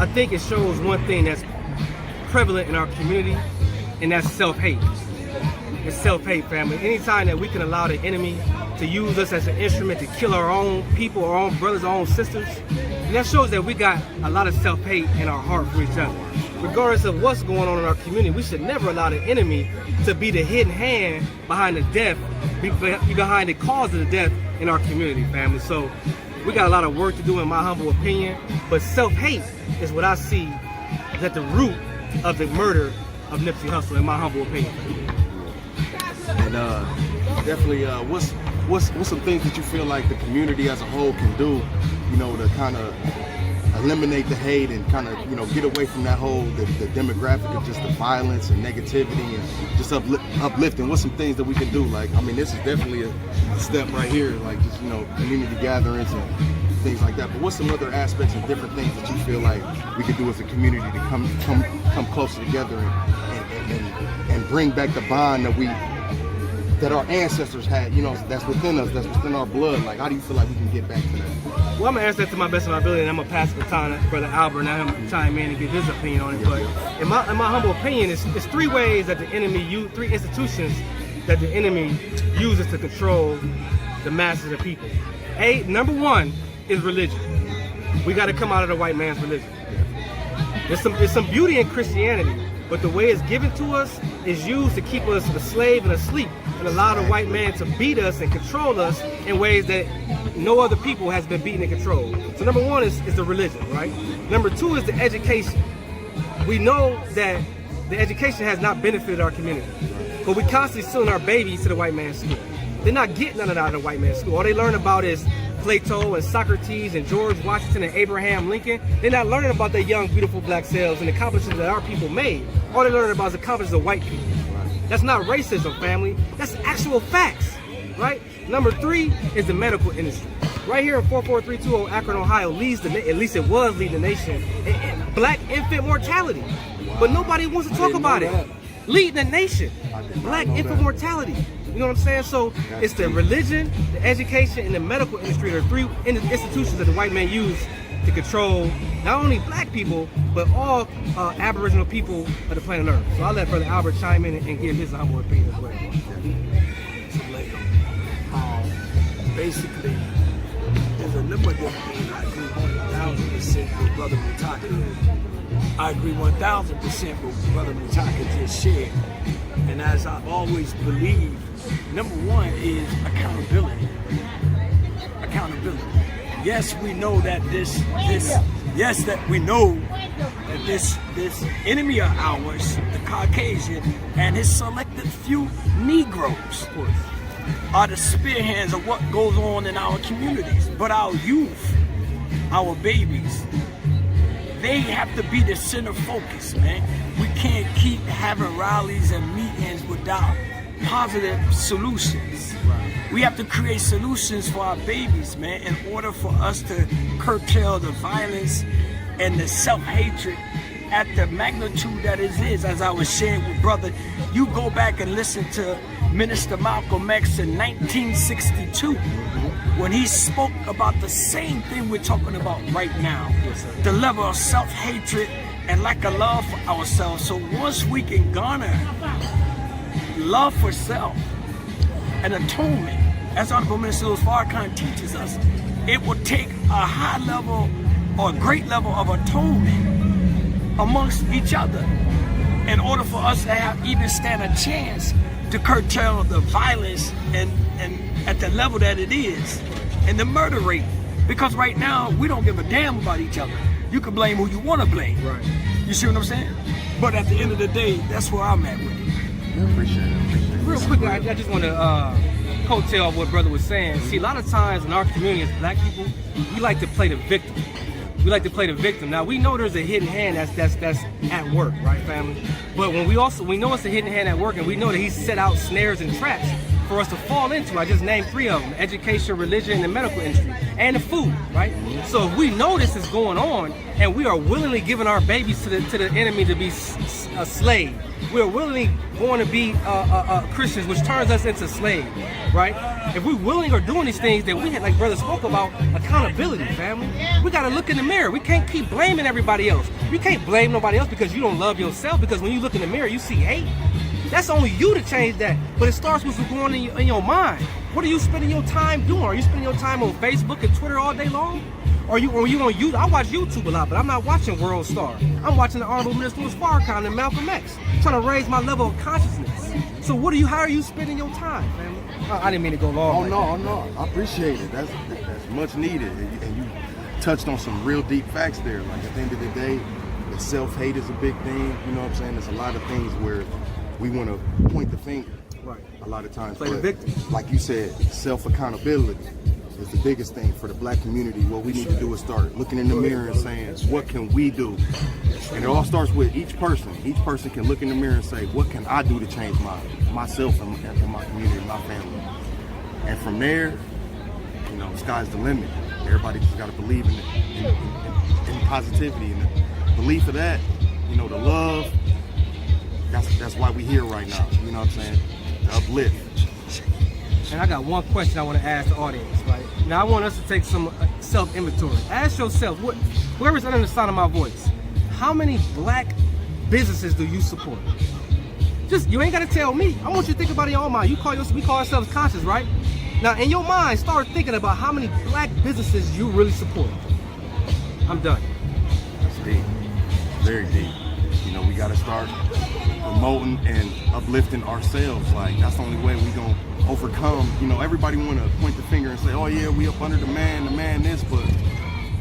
I think it shows one thing that's prevalent in our community, and that's self-hate. It's self-hate, family. Anytime that we can allow the enemy to use us as an instrument to kill our own people, our own brothers, our own sisters, and that shows that we got a lot of self-hate in our heart for each other. Regardless of what's going on in our community, we should never allow the enemy to be the hidden hand behind the death, behind the cause of the death in our community, family. So we got a lot of work to do, in my humble opinion, but self-hate is what I see is at the root of the murder of Nipsey Hussle, in my humble opinion. And definitely, what's some things that you feel like the community as a whole can do, you know, to kind of eliminate the hate and kind of, you know, get away from that whole the demographic of just the violence and negativity and just uplifting? What's some things that we can do? Like, I mean, this is definitely a step right here, like just, you know, community gatherings and things like that. But what's some other aspects and different things that you feel like we could do as a community to come closer together and bring back the bond that our ancestors had, you know, that's within us, that's within our blood? Like, how do you feel like we can get back to that? Well, I'm gonna answer that to my best of my ability, and I'm gonna pass the baton to Brother Albert, and have him chime in and give his opinion on it. But in my humble opinion, it's three ways that the enemy three institutions that the enemy uses to control the masses of people. Number one is religion. We got to come out of the white man's religion. There's some beauty in Christianity, but the way it's given to us is used to keep us a slave and asleep, and allow the white man to beat us and control us in ways that no other people has been beaten and controlled. So number one is the religion, right? Number two is the education. We know that the education has not benefited our community, but we constantly sending our babies to the white man's school. They're not getting none of that out of the white man's school. All they learn about is Plato and Socrates and George Washington and Abraham Lincoln. They're not learning about their young, beautiful black selves and the accomplishments that our people made. All they're learning about is the accomplishments of white people. That's not racism, family. That's actual facts, right? Number three is the medical industry. Right here in 44320 Akron, Ohio, at least it was leading the nation in black infant mortality. But nobody wants to talk about it. Leading the nation, black infant mortality. You know what I'm saying? So it's the religion, the education, and the medical industry are three institutions that the white man used to control not only black people, but all Aboriginal people of the planet Earth. So I'll let Brother Albert chime in and give his humble opinion as well. Basically, there's a number of different things I agree 1,000% with Brother Mutaka. I agree 1,000% with what Brother Mutaka just shared. And as I've always believed, number one is accountability. Accountability. Yes, we know that this enemy of ours, the Caucasian, and his selected few Negroes, are the spearheads of what goes on in our communities. But our youth, our babies, they have to be the center focus, man. We can't keep having rallies and meetings without positive solutions. We have to create solutions for our babies, man, in order for us to curtail the violence and the self-hatred at the magnitude that it is. As I was sharing with brother, you go back and listen to Minister Malcolm X in 1962 when he spoke about the same thing we're talking about right now. The level of self-hatred and lack of love for ourselves. So once we can garner love for self and atonement, as Honorable Minister Louis Farrakhan teaches us, it will take a high level or a great level of atonement amongst each other in order for us to have even stand a chance to curtail the violence and at the level that it is and the murder rate. Because right now we don't give a damn about each other. You can blame who you want to blame. Right. You see what I'm saying? But at the end of the day, that's where I'm at with it. Appreciate it. Real quick, I just want to coattail off what brother was saying. See, a lot of times in our community as black people, we like to play the victim. We like to play the victim. Now we know there's a hidden hand that's at work, right, family? But when we know it's a hidden hand at work, and we know that he's set out snares and traps for us to fall into. I just named three of them: education, religion, and the medical industry, and the food, right? So if we know this is going on, and we are willingly giving our babies to the enemy to be a slave, we're willingly going to be Christians, which turns us into slaves, right? If we're willing or doing these things, then we had, like brother spoke about, accountability, family. We got to look in the mirror. We can't keep blaming everybody else. You can't blame nobody else because you don't love yourself, because when you look in the mirror, you see hate. That's only you to change that. But it starts with what's going on in your mind. What are you spending your time doing? Are you spending your time on Facebook and Twitter all day long? Or you on YouTube? I watch YouTube a lot, but I'm not watching World Star. I'm watching the Honorable Minister Louis Farrakhan and Malcolm X, trying to raise my level of consciousness. So how are you spending your time, family? I didn't mean to go long. No. I appreciate it. That's much needed. And you touched on some real deep facts there. Like at the end of the day, the self-hate is a big thing. You know what I'm saying? There's a lot of things where we want to point the finger. Right. A lot of times. Play the victim. Like you said, self-accountability is the biggest thing for the black community. What we need to do is start looking in the mirror and saying, what can we do? And it all starts with each person. Each person can look in the mirror and say, what can I do to change myself and my community, my family? And from there, you know, sky's the limit. Everybody just got to believe in positivity, and the belief of that, you know, the love. That's why we're here right now. You know what I'm saying? To uplift. And I got one question I want to ask the audience, right? Now I want us to take some self-inventory. Ask yourself, whoever's under the sound of my voice, how many black businesses do you support? Just, you ain't got to tell me. I want you to think about it in your own mind. We call ourselves conscious, right? Now in your mind, start thinking about how many black businesses you really support. I'm done. That's deep. Very deep. You know, we got to start promoting and uplifting ourselves. Like, that's the only way we gonna overcome. You know, everybody want to point the finger and say, oh yeah, we up under the man this, but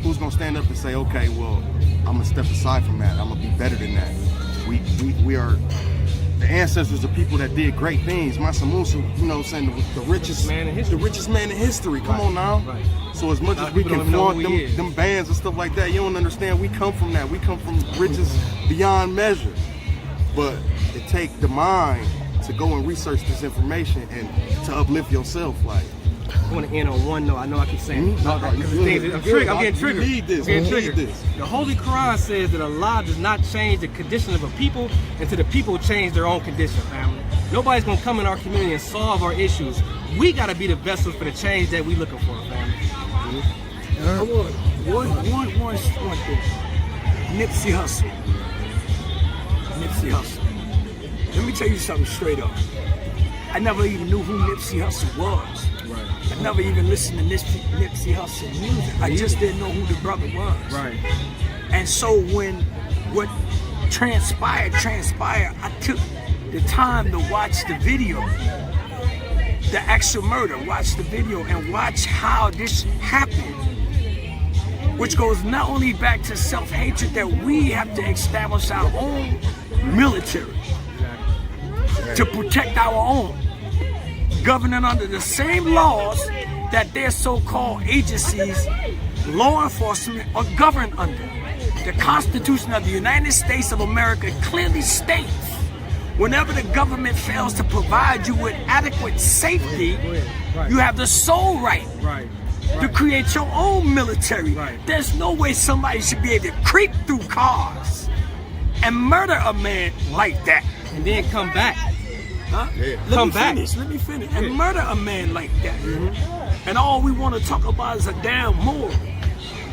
who's gonna stand up and say, okay, well, I'm gonna step aside from that, I'm gonna be better than that. We are the ancestors of people that did great things. Mansa Musa, you know, saying the richest man in history. Come on now. Right. So as much as we can flaunt them bands and stuff like that, you don't understand. We come from that. We come from riches beyond measure. But it takes the mind to go and research this information and to uplift yourself. Like, I want to end on one note. I know I keep saying it. No, I'm getting triggered. You need this. I'm getting triggered. The Holy Quran says that Allah does not change the condition of a people until the people change their own condition, family. Nobody's going to come in our community and solve our issues. We got to be the vessels for the change that we looking for, family. I want one thing. Nipsey Hussle. Let me tell you something straight up. I never even knew who Nipsey Hussle was. Right. I never even listened to Nipsey Hussle music. I just didn't know who the brother was. Right. And so when what transpired, I took the time to watch the video, the actual murder, watch the video and watch how this happened. Which goes not only back to self-hatred, that we have to establish our own military to protect our own, governing under the same laws that their so-called agencies, law enforcement, are governed under. The Constitution of the United States of America clearly states, whenever the government fails to provide you with adequate safety, you have the sole right to create your own military. There's no way somebody should be able to creep through cars and murder a man like that. And then come back. Huh? Yeah. Let me finish. And murder a man like that. And all we want to talk about is a damn moral.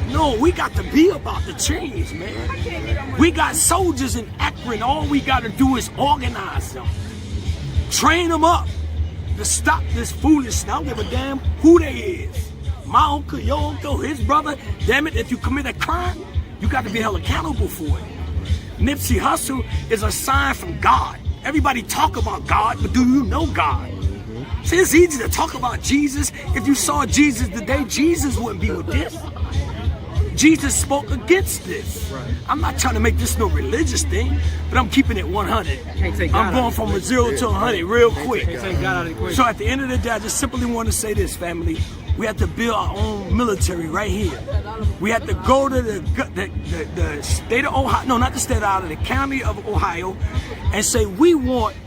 No, we got to be about the change, man. We got soldiers in Akron. All we got to do is organize them. Train them up to stop this foolishness. I don't give a damn who they is. My uncle, your uncle, his brother. Damn it, if you commit a crime, you got to be held accountable for it. Nipsey Hussle is a sign from God. Everybody talk about God, but do you know God? See, it's easy to talk about Jesus. If you saw Jesus today, Jesus wouldn't be with this. Jesus spoke against this. I'm not trying to make this no religious thing, but I'm keeping it 100. I'm going from a 0 to 100 real quick. So at the end of the day, I just simply want to say this, family. We have to build our own military right here. We have to go to the state of Ohio, no, not the state of Ohio, the county of Ohio, and say we want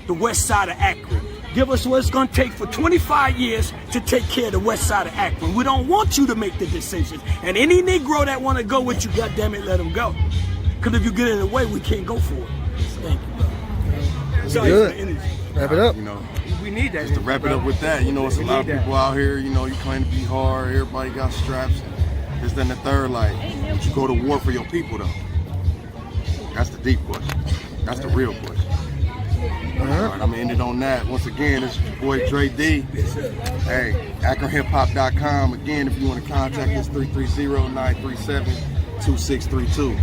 the west side of Akron. Give us what it's going to take for 25 years to take care of the west side of Akron. We don't want you to make the decisions. And any Negro that want to go with you, goddammit, let him go. Because if you get in the way, we can't go for it. Thank you, brother. Besides Good. the energy. Wrap it up. You know, We need that. just to wrap it up with that, you know, it's a We lot of need that. people out here, you know, you claim to be hard, everybody got straps, this, then the third, like, but you go to war for your people, though. That's the deep question. That's the real question. All right, I'm gonna end it on that. Once again, it's your boy Dre D. Hey, AkronHipHop.com. Again, if you want to contact us, 330-937-2632.